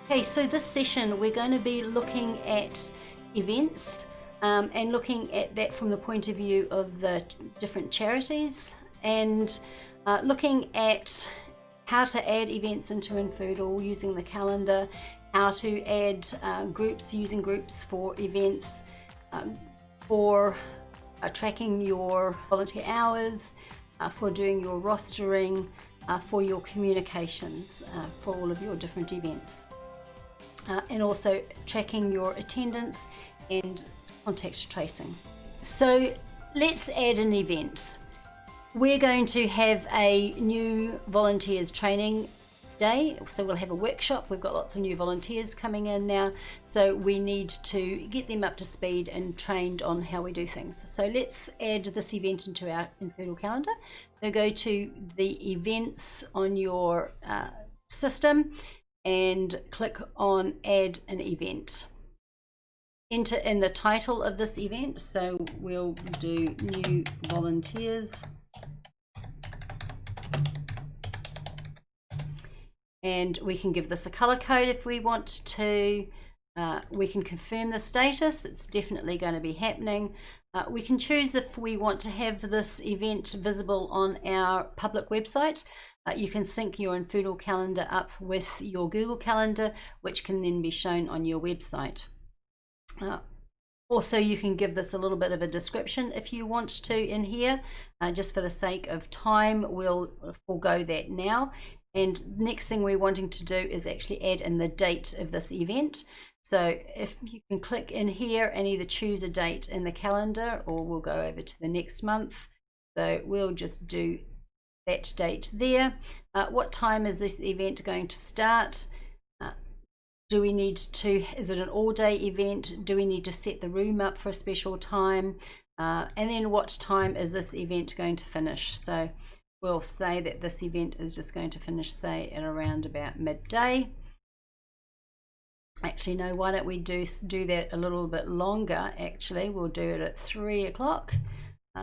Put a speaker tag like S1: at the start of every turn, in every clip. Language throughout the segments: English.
S1: Okay, so this session we're going to be looking at events and looking at that from the point of view of the different charities and looking at how to add events into Infoodle using the calendar, how to add groups, using groups for events, for tracking your volunteer hours, for doing your rostering, for your communications for all of your different events. And also tracking your attendance and contact tracing. So let's add an event. We're going to have a new volunteers training day, so we'll have a workshop. We've got lots of new volunteers coming in now, so we need to get them up to speed and trained on how we do things. So let's add this event into our Infoodle calendar. So go to the events on your system and click on add an event. Enter in the title of this event, so we'll do new volunteers, and we can give this a color code if we want to. We can confirm the status, it's definitely going to be happening. We can choose if we want to have this event visible on our public website. You can sync your Infoodle calendar up with your Google Calendar, which can then be shown on your website. Also, you can give this a little bit of a description if you want to in here. Just for the sake of time, we'll forego that now. And next thing we're wanting to do is actually add in the date of this event. So if you can click in here and either choose a date in the calendar, or we'll go over to the next month. So we'll just do that date there. What time is this event going to start? Do we need to, is it an all-day event? Do we need to set the room up for a special time? And then what time is this event going to finish? So we'll say that this event is just going to finish, say, at around about midday. Actually, no, why don't we do that a little bit longer? Actually, we'll do it at 3 o'clock.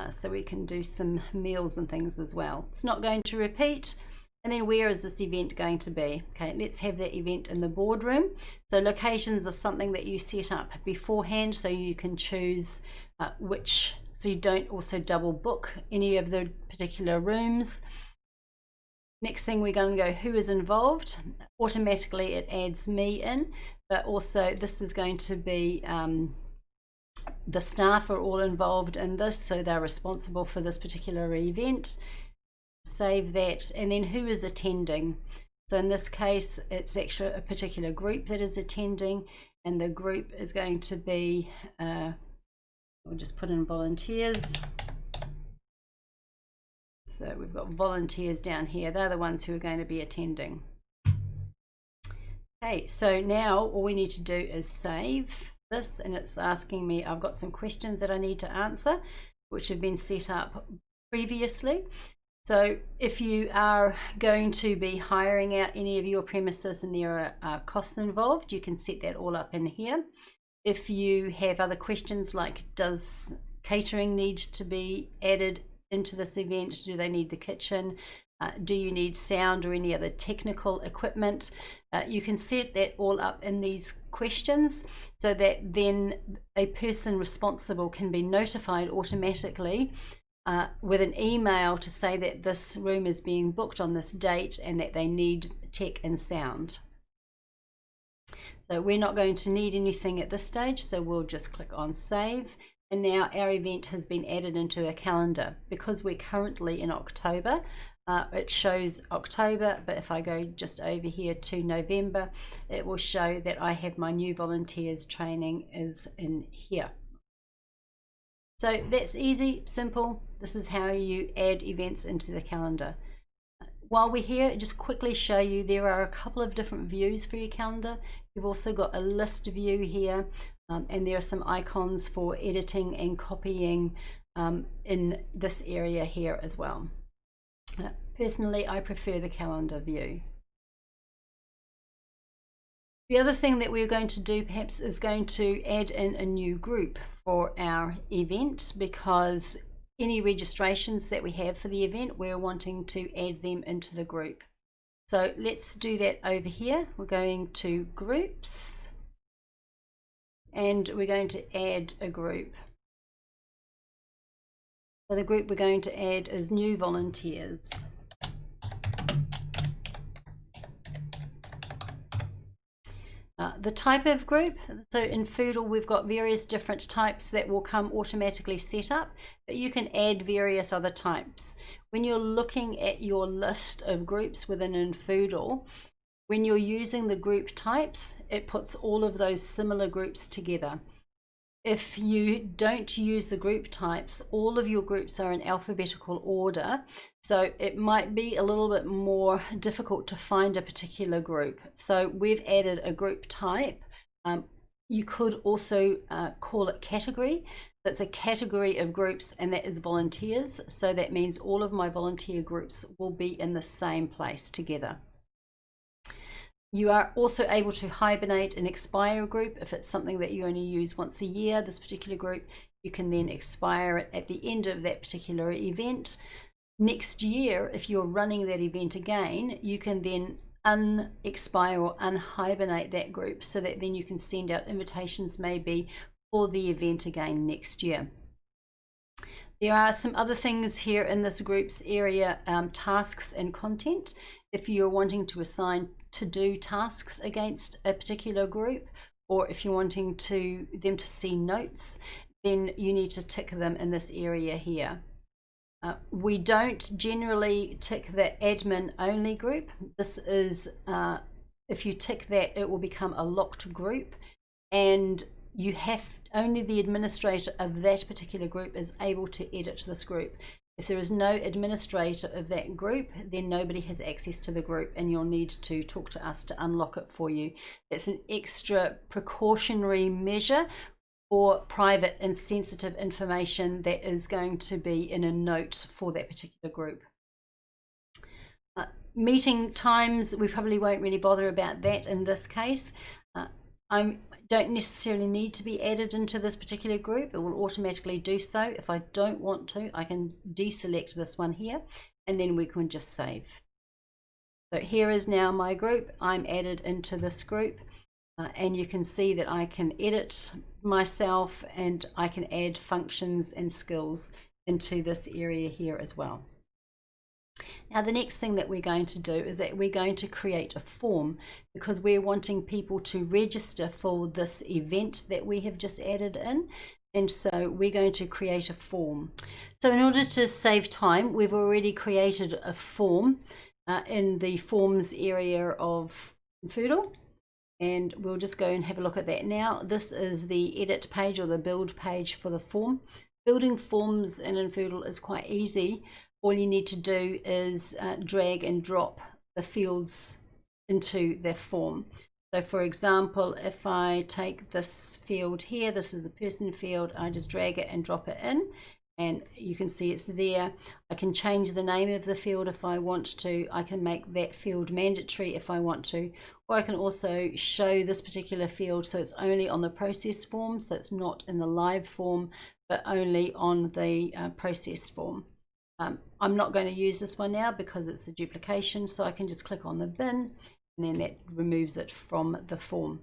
S1: So we can do some meals and things as well. It's not going to repeat. And then where is this event going to be? Okay, let's have that event in the boardroom. So locations are something that you set up beforehand, so you can choose which, so you don't also double book any of the particular rooms. Next thing we're going to go, who is involved? Automatically it adds me in, but also this is going to be the staff are all involved in this, so they're responsible for this particular event. Save that, and then who is attending? So in this case it's actually a particular group that is attending, and the group is going to be we'll just put in volunteers. So we've got volunteers down here, they're the ones who are going to be attending. Okay, so now all we need to do is save this, and it's asking me, I've got some questions that I need to answer which have been set up previously. So if you are going to be hiring out any of your premises and there are costs involved, you can set that all up in here. If you have other questions like, does catering need to be added into this event? Do they need the kitchen? Do you need sound or any other technical equipment? You can set that all up in these questions, so that then a person responsible can be notified automatically with an email to say that this room is being booked on this date and that they need tech and sound. So we're not going to need anything at this stage, so we'll just click on save. And now our event has been added into a calendar. Because we're currently in October, it shows October, but if I go just over here to November, it will show that I have my new volunteers training is in here. So that's easy, simple. This is how you add events into the calendar. While we're here, just quickly show you there are a couple of different views for your calendar. You've also got a list view here, and there are some icons for editing and copying in this area here as well. Personally, I prefer the calendar view. The other thing that we're going to do perhaps is going to add in a new group for our event, because any registrations that we have for the event, we're wanting to add them into the group. So let's do that over here. We're going to groups and we're going to add a group. So the group we're going to add is new volunteers. The type of group, so in Foodle we've got various different types that will come automatically set up, but you can add various other types. When you're looking at your list of groups within Foodle, when you're using the group types, it puts all of those similar groups together. If you don't use the group types, all of your groups are in alphabetical order, so it might be a little bit more difficult to find a particular group. So we've added a group type. You could also call it category. That's a category of groups, and that is volunteers. So that means all of my volunteer groups will be in the same place together. You are also able to hibernate and expire a group. If it's something that you only use once a year, this particular group, you can then expire it at the end of that particular event. Next year, if you're running that event again, you can then unexpire or unhibernate that group so that then you can send out invitations maybe for the event again next year. There are some other things here in this groups area, tasks and content. If you're wanting to assign to-do tasks against a particular group, or if you're wanting them to see notes, then you need to tick them in this area here. We don't generally tick the admin only group. This is, if you tick that, it will become a locked group, and you have only the administrator of that particular group is able to edit this group. If there is no administrator of that group, then nobody has access to the group, and you'll need to talk to us to unlock it for you. That's an extra precautionary measure for private and sensitive information that is going to be in a note for that particular group. Meeting times, we probably won't really bother about that in this case. I don't necessarily need to be added into this particular group. It will automatically do so. If I don't want to, I can deselect this one here, and then we can just save. So here is now my group. I'm added into this group, and you can see that I can edit myself and I can add functions and skills into this area here as well. Now the next thing that we're going to do is that we're going to create a form, because we're wanting people to register for this event that we have just added in, and so we're going to create a form. So in order to save time, we've already created a form in the forms area of Foodle, and we'll just go and have a look at that now. This is the edit page or the build page for the form. Building forms in Foodle is quite easy. All you need to do is drag and drop the fields into the form. So for example, if I take this field here, this is the person field, I just drag it and drop it in, and you can see it's there. I can change the name of the field if I want to. I can make that field mandatory if I want to, or I can also show this particular field so it's only on the process form, so it's not in the live form, but only on the process form. I'm not going to use this one now because it's a duplication, so I can just click on the bin, and then that removes it from the form.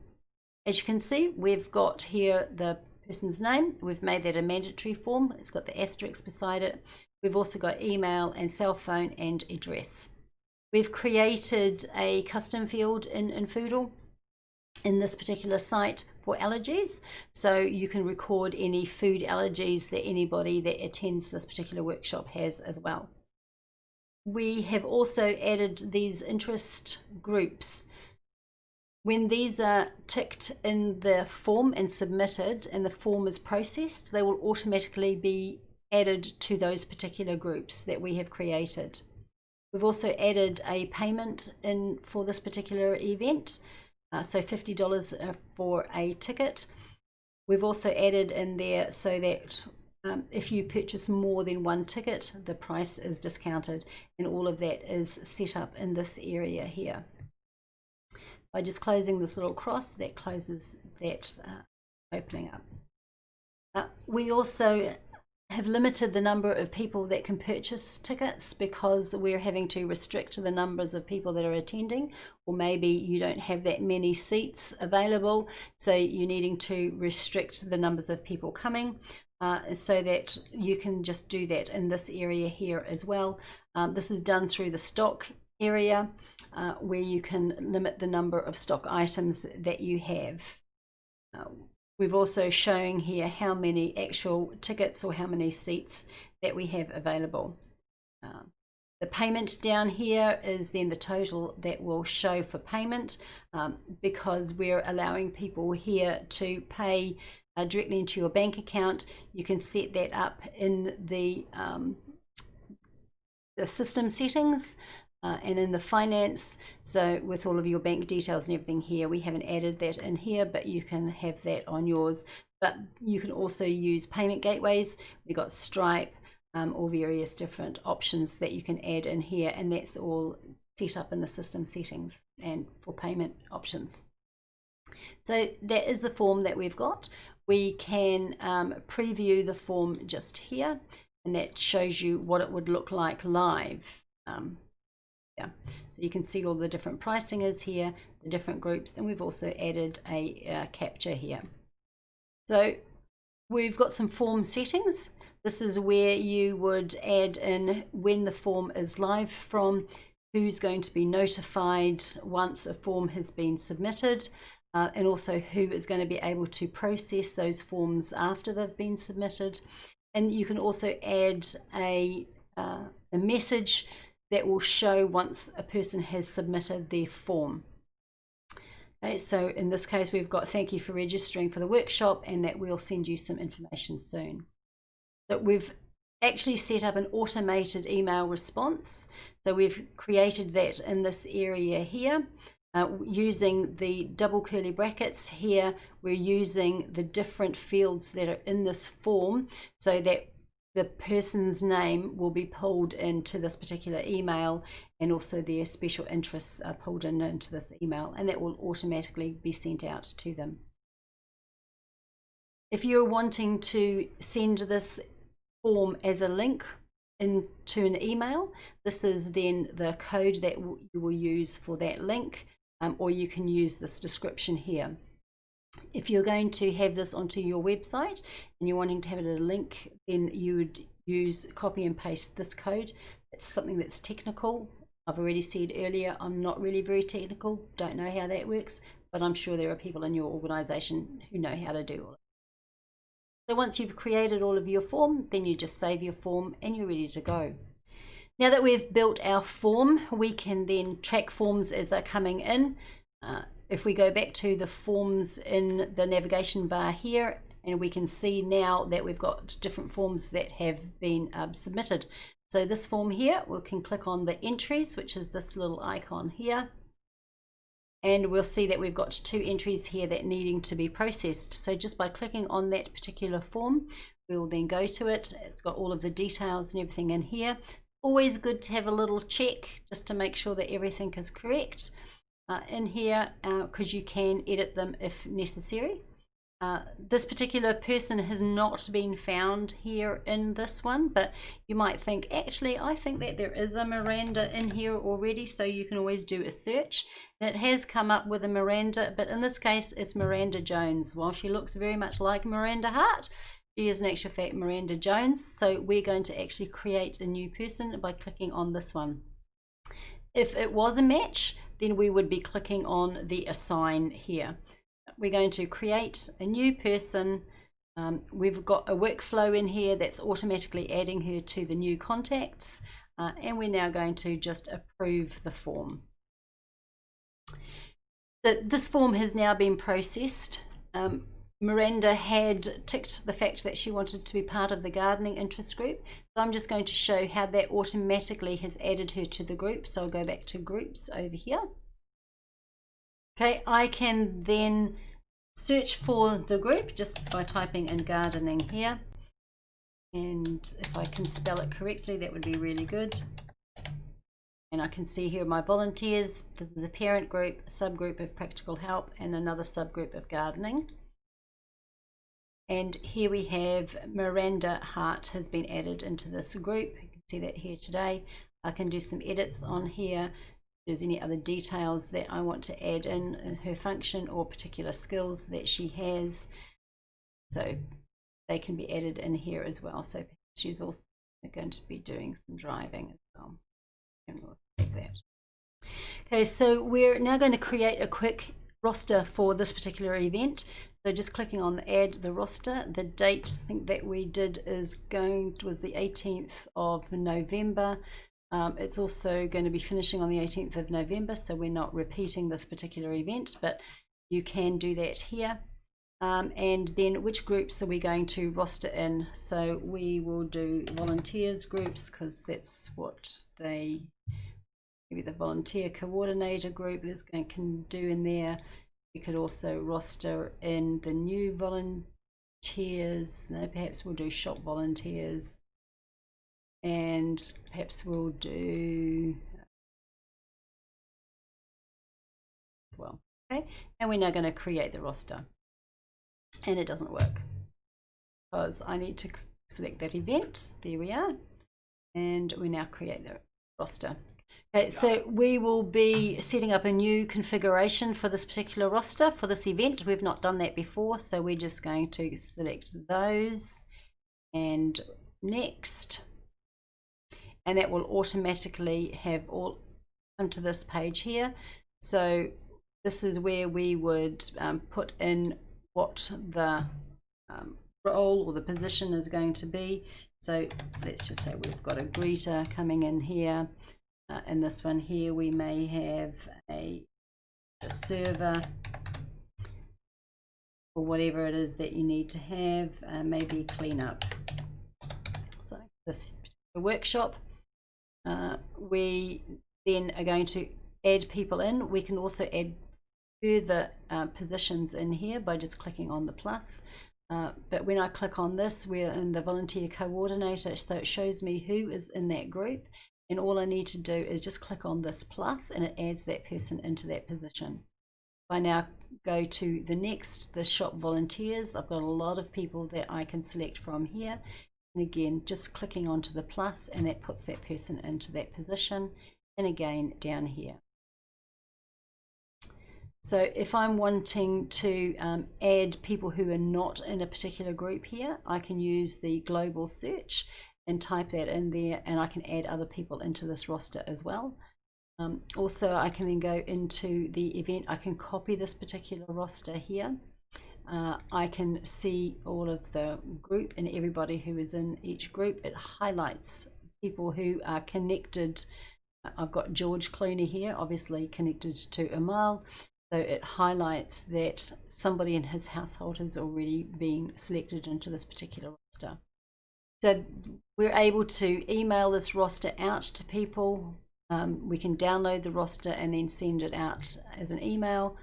S1: As you can see, we've got here the person's name. We've made that a mandatory form. It's got the asterisk beside it. We've also got email and cell phone and address. We've created a custom field in Foodle in this particular site for allergies, so you can record any food allergies that anybody that attends this particular workshop has as well. We have also added these interest groups. When these are ticked in the form and submitted and the form is processed, they will automatically be added to those particular groups that we have created. We've also added a payment in for this particular event. So $50 for a ticket. We've also added in there so that if you purchase more than one ticket, the price is discounted, and all of that is set up in this area here. By just closing this little cross, that closes that opening up. We also have limited the number of people that can purchase tickets because we're having to restrict the numbers of people that are attending, or maybe you don't have that many seats available, so you're needing to restrict the numbers of people coming, so that you can just do that in this area here as well. This is done through the stock area, where you can limit the number of stock items that you have. We've also shown here how many actual tickets or how many seats that we have available. The payment down here is then the total that will show for payment, because we're allowing people here to pay directly into your bank account. You can set that up in the system settings. And in the finance, so with all of your bank details and everything here, we haven't added that in here, but you can have that on yours. But you can also use payment gateways. We've got Stripe, or various different options that you can add in here, and that's all set up in the system settings and for payment options. So that is the form that we've got. We can preview the form just here, and that shows you what it would look like live. So you can see all the different pricing is here, the different groups, and we've also added a capture here. So we've got some form settings. This is where you would add in when the form is live from, who's going to be notified once a form has been submitted, and also who is going to be able to process those forms after they've been submitted. And you can also add a message that will show once a person has submitted their form. Okay, so in this case, we've got thank you for registering for the workshop, and that we'll send you some information soon. So we've actually set up an automated email response. So we've created that in this area here. Using the double curly brackets here, we're using the different fields that are in this form so that the person's name will be pulled into this particular email, and also their special interests are pulled into this email, and that will automatically be sent out to them. If you're wanting to send this form as a link into an email, this is then the code that you will use for that link, or you can use this description here. If you're going to have this onto your website and you're wanting to have it as a link, then you would use copy and paste this code. It's something that's technical. I've already said earlier, I'm not really very technical, don't know how that works, but I'm sure there are people in your organization who know how to do all it. So once you've created all of your form, then you just save your form and you're ready to go. Now that we've built our form, we can then track forms as they're coming in. If we go back to the forms in the navigation bar here, and we can see now that we've got different forms that have been submitted. So this form here, we can click on the entries, which is this little icon here, and we'll see that we've got 2 entries here that needing to be processed. So just by clicking on that particular form, we will then go to it. It's got all of the details and everything in here. Always good to have a little check just to make sure that everything is correct in here, because you can edit them if necessary. This particular person has not been found here in this one, but you might think, actually, I think that there is a Miranda in here already, so you can always do a search. And it has come up with a Miranda, but in this case, it's Miranda Jones. While she looks very much like Miranda Hart, she is in actual fact Miranda Jones, so we're going to actually create a new person by clicking on this one. If it was a match, then we would be clicking on the assign here. We're going to create a new person. We've got a workflow in here that's automatically adding her to the new contacts, and we're now going to just approve the form. This form has now been processed. Miranda had ticked the fact that she wanted to be part of the gardening interest group. So I'm just going to show how that automatically has added her to the group. So I'll go back to groups over here. Okay, I can then search for the group just by typing in gardening here. And if I can spell it correctly, that would be really good. And I can see here my volunteers. This is a parent group, a subgroup of practical help, and another subgroup of gardening. And here we have Miranda Hart has been added into this group. You can see that here today. I can do some edits on here. If there's any other details that I want to add in her function or particular skills that she has, so they can be added in here as well. So she's also going to be doing some driving as well, and we'll save that. Okay, so we're now going to create a quick roster for this particular event. So just clicking on the add the roster. The date I think that we did was the 18th of November. It's also going to be finishing on the 18th of November, so we're not repeating this particular event, but you can do that here. And then which groups are we going to roster in? So we will do volunteers groups, because that's what maybe the volunteer coordinator group can do in there. We could also roster in the new volunteers. No, perhaps we'll do shop volunteers, and perhaps we'll do as well. Okay, and we're now going to create the roster, and it doesn't work because I need to select that event. There we are, and we now create the roster. Okay, so we will be setting up a new configuration for this particular roster for this event. We've not done that before, so we're just going to select those and next, and that will automatically have all come to this page here. So this is where we would put in what the role or the position is going to be. So let's just say we've got a greeter coming in here. In this one here, we may have a server or whatever it is that you need to have, maybe cleanup. So this particular workshop, we then are going to add people in. We can also add further positions in here by just clicking on the plus. But when I click on this, we're in the volunteer coordinator, so it shows me who is in that group. And all I need to do is just click on this plus, and it adds that person into that position. I now go to the next, the shop volunteers. I've got a lot of people that I can select from here. And again, just clicking onto the plus, and that puts that person into that position. And again, down here. So if I'm wanting to add people who are not in a particular group here, I can use the global search and type that in there, and I can add other people into this roster as well. Also, I can then go into the event. I can copy this particular roster here. I can see all of the group and everybody who is in each group. It highlights people who are connected. I've got George Clooney here, obviously connected to Amal. So it highlights that somebody in his household has already been selected into this particular roster. So we're able to email this roster out to people. We can download the roster and then send it out as an email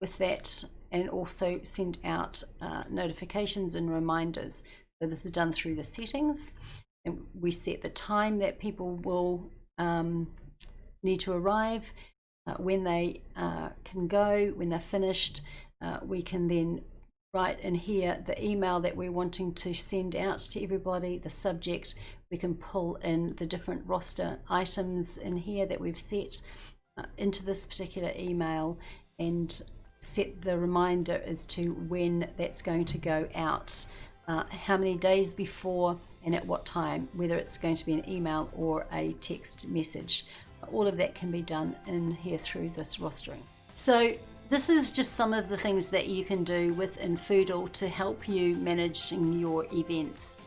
S1: with that, and also send out notifications and reminders. So this is done through the settings, and we set the time that people will need to arrive, when they can go, when they're finished. We can then write in here the email that we're wanting to send out to everybody, the subject. We can pull in the different roster items in here that we've set into this particular email, and set the reminder as to when that's going to go out, how many days before and at what time, whether it's going to be an email or a text message. All of that can be done in here through this rostering. So this is just some of the things that you can do within Foodle to help you managing your events.